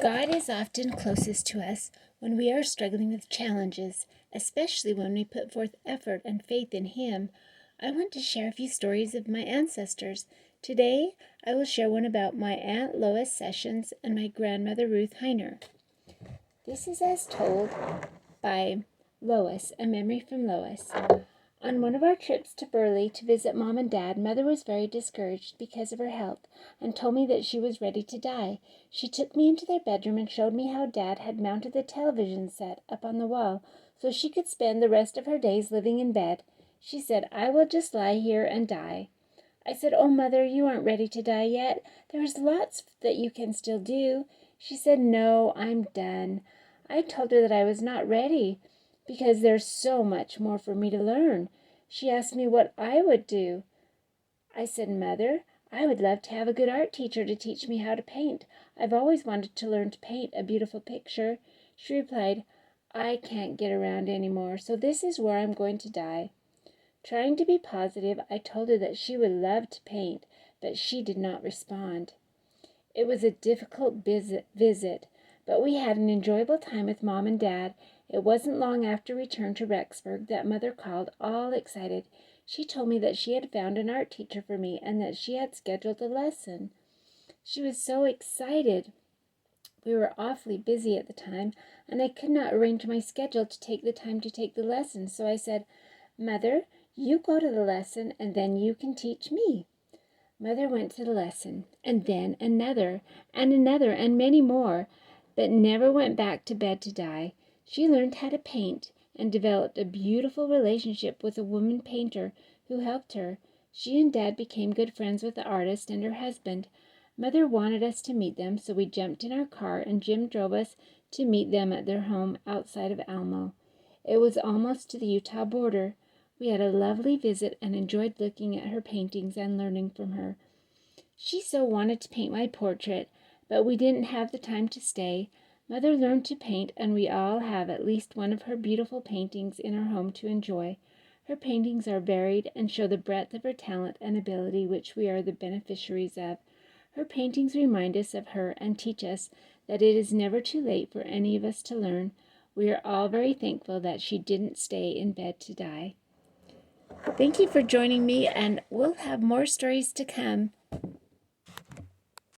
God is often closest to us when we are struggling with challenges, especially when we put forth effort and faith in Him. I want to share a few stories of my ancestors. Today, I will share one about my Aunt Lois Sessions and my grandmother Ruth Heiner. This is as told by Lois, a memory from Lois. On one of our trips to Burley to visit Mom and Dad, Mother was very discouraged because of her health and told me that she was ready to die. She took me into their bedroom and showed me how Dad had mounted the television set up on the wall so she could spend the rest of her days living in bed. She said, "I will just lie here and die." I said, "Oh, Mother, you aren't ready to die yet. There's lots that you can still do." She said, "No, I'm done." I told her that I was not ready, because there's so much more for me to learn. She asked me what I would do. I said, "Mother, I would love to have a good art teacher to teach me how to paint. I've always wanted to learn to paint a beautiful picture." She replied, "I can't get around anymore, so this is where I'm going to die." Trying to be positive, I told her that she would love to paint, but she did not respond. It was a difficult visit, but we had an enjoyable time with Mom and Dad. It wasn't long after return to Rexburg that Mother called, all excited. She told me that she had found an art teacher for me and that she had scheduled a lesson. She was so excited. We were awfully busy at the time, and I could not arrange my schedule to take the time to take the lesson, so I said, "Mother, you go to the lesson, and then you can teach me." Mother went to the lesson, and then another, and many more, but never went back to bed to die. She learned how to paint and developed a beautiful relationship with a woman painter who helped her. She and Dad became good friends with the artist and her husband. Mother wanted us to meet them, so we jumped in our car and Jim drove us to meet them at their home outside of Almo. It was almost to the Utah border. We had a lovely visit and enjoyed looking at her paintings and learning from her. She so wanted to paint my portrait, but we didn't have the time to stay. Mother learned to paint, and we all have at least one of her beautiful paintings in our home to enjoy. Her paintings are varied and show the breadth of her talent and ability which we are the beneficiaries of. Her paintings remind us of her and teach us that it is never too late for any of us to learn. We are all very thankful that she didn't stay in bed to die. Thank you for joining me, and we'll have more stories to come.